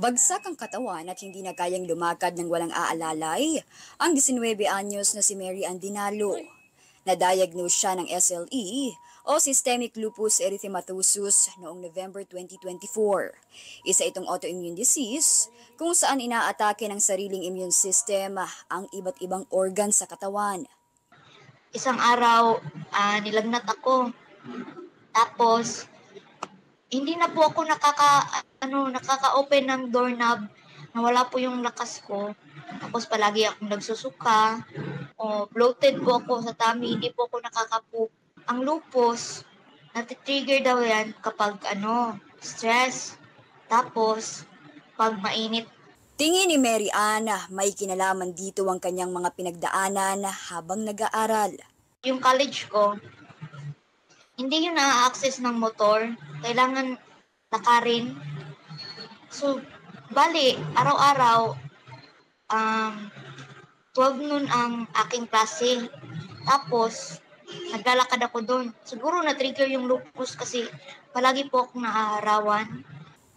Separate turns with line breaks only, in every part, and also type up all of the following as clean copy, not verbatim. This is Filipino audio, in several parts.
Bagsak ang katawan at hindi na kayang lumakad ng walang aalalay ang 19 anyos na si Mary Ann Dinalo. Na-diagnose siya ng SLE o Systemic Lupus Erythematosus noong November 2024. Isa itong autoimmune disease kung saan inaatake ng sariling immune system ang iba't ibang organ sa katawan.
Isang araw, nilagnat ako. Tapos, hindi na po ako nakaka-open ng doorknob. Nawala po yung lakas ko. Tapos palagi akong nagsusuka. Bloated po ako sa tummy. Hindi po ako nakakapoop. Ang lupus, natitrigger daw yan kapag stress. Tapos, pag mainit.
Tingin ni Mary Ann, may kinalaman dito ang kanyang mga pinagdaanan habang nag-aaral.
Yung college ko, hindi yun na-access ng motor. Kailangan lakarin. So, bali, araw-araw, 12 noon ang aking klase. Tapos, naglalakad ako doon. Siguro na-trigger yung lupus kasi palagi po akong naaarawan.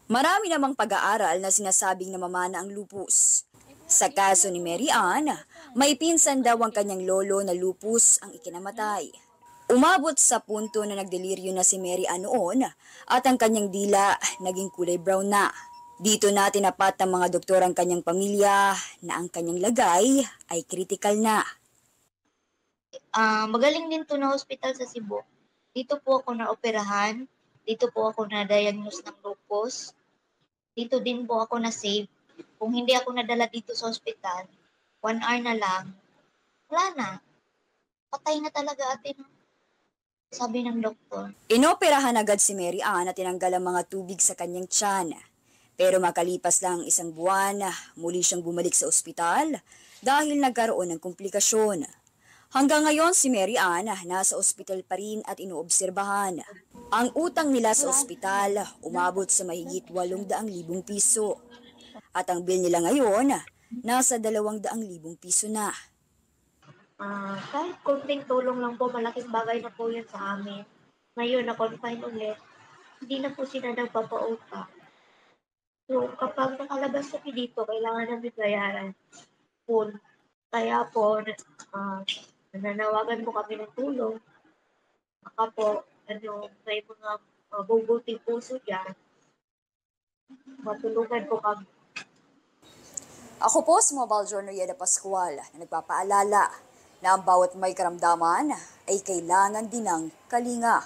Marami namang pag-aaral na sinasabing namamana ang lupus. Sa kaso ni Mary Ann, may pinsan daw ang kanyang lolo na lupus ang ikinamatay. Umabot sa punto na nagdeliryo na si Mary Ann noon at ang kanyang dila naging kulay brown na. Dito na tinapat ng mga doktor ang kanyang pamilya na ang kanyang lagay ay critical na.
Magaling din to na hospital sa Cebu. Dito po ako na-operahan. Dito po ako na-diagnose ng lupus. Dito din po ako na-save. Kung hindi ako nadala dito sa hospital, 1 hour na lang, wala na. Patay na talaga atin. Sabi ng doktor.
Inoperahan agad si Mary Ann at tinanggal ang mga tubig sa kanyang tiyan. Pero makalipas lang 1 buwan, muli siyang bumalik sa ospital dahil nagkaroon ng komplikasyon. Hanggang ngayon si Mary Ann nasa ospital pa rin at inoobserbahan. Ang utang nila sa ospital umabot sa mahigit 800,000 piso. At ang bill nila ngayon nasa 200,000 piso na.
Kahit konting tulong lang po, malaking bagay na po yun sa amin. Ngayon, na-confine ulit, hindi na po sila nagpapautang. So, kapag nakalabas kami dito, kailangan namin bayaran full. Kaya po, nananawagan po kami ng tulong. Baka po, may mga bubuting puso dyan. Matulungan po kami.
Ako po si Mobile Journal Yeda Pascual na nagpapaalala na ang bawat may karamdaman ay kailangan din ng kalinga.